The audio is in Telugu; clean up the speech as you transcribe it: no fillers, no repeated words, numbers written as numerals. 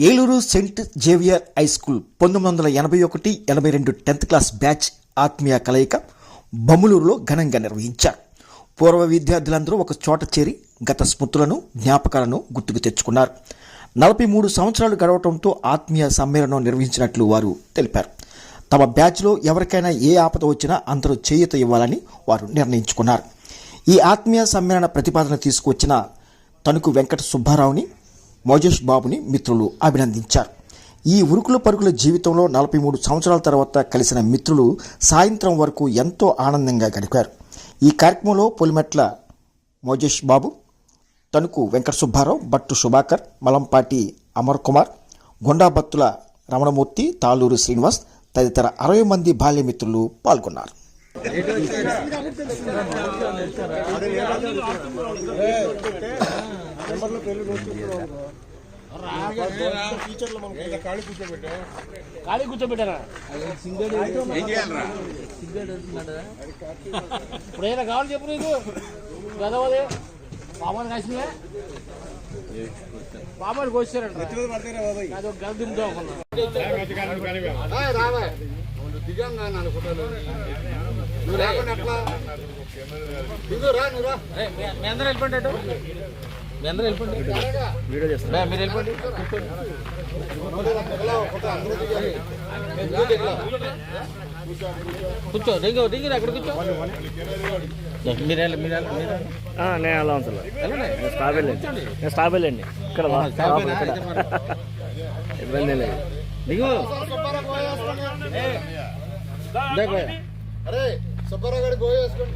Eluru Saint Xavier high school 1981-82 10th class batch ఆత్మీయ కలయిక బొమ్మలూరులో ఘనంగా నిర్వహించారు. పూర్వ విద్యార్థులందరూ ఒక చోట చేరి గత స్మృతులను, జ్ఞాపకాలను గుర్తుకు తెచ్చుకున్నారు. 43 సంవత్సరాలు గడవడంతో ఆత్మీయ సమ్మేళనం నిర్వహించినట్లు వారు తెలిపారు. తమ బ్యాచ్లో ఎవరికైనా ఏ ఆపద వచ్చినా అందరూ చేయూత ఇవ్వాలని వారు నిర్ణయించుకున్నారు. ఈ ఆత్మీయ సమ్మేళన ప్రతిపాదన తీసుకువచ్చిన తణుకు వెంకట సుబ్బారావుని, మోజేష్ బాబుని మిత్రులు అభినందించారు. ఈ ఉరుకుల పరుగుల జీవితంలో 43 సంవత్సరాల తర్వాత కలిసిన మిత్రులు సాయంత్రం వరకు ఎంతో ఆనందంగా గడిపారు. ఈ కార్యక్రమంలో పొలిమెట్ల మోజేష్ బాబు, తణుకు వెంకట సుబ్బారావు, బట్టు సుభాకర్, మలంపాటి అమర్ కుమార్, గుండాబత్తుల రమణమూర్తి, తాళూరు శ్రీనివాస్ తదితర 60 మంది బాల్యమిత్రులు పాల్గొన్నారు. ఖాళీ కూర్చోబెట్టారా ఇప్పుడు ఏదైనా కావాలి చెప్పు. నీకు గదవదే పాపాలు కాసినా పాపాలు కోసారంట. అది గద దింపుతా రావా దిగంగా నాలుగు ఫోటోలు నువ్వు రాకుండా ఎట్లా దిగు రా. నువ్వు రా, మీ అందరూ వెళ్ళిపోండి. మీ అందరూ వెళ్ళిపోండి, వీడియో చేస్తా. మీరు వెళ్ళిపోండి, కూర్చో. దిగు దిగు అక్కడ కూర్చో. మీరు నేను ఎలా ఉంచాలి? నేను స్టాప్ వెళ్ళండి. ఇక్కడ ఇబ్బంది లేదు. దిగు. అరే సుబ్బారావు గారి గోయ వేసుకోండి.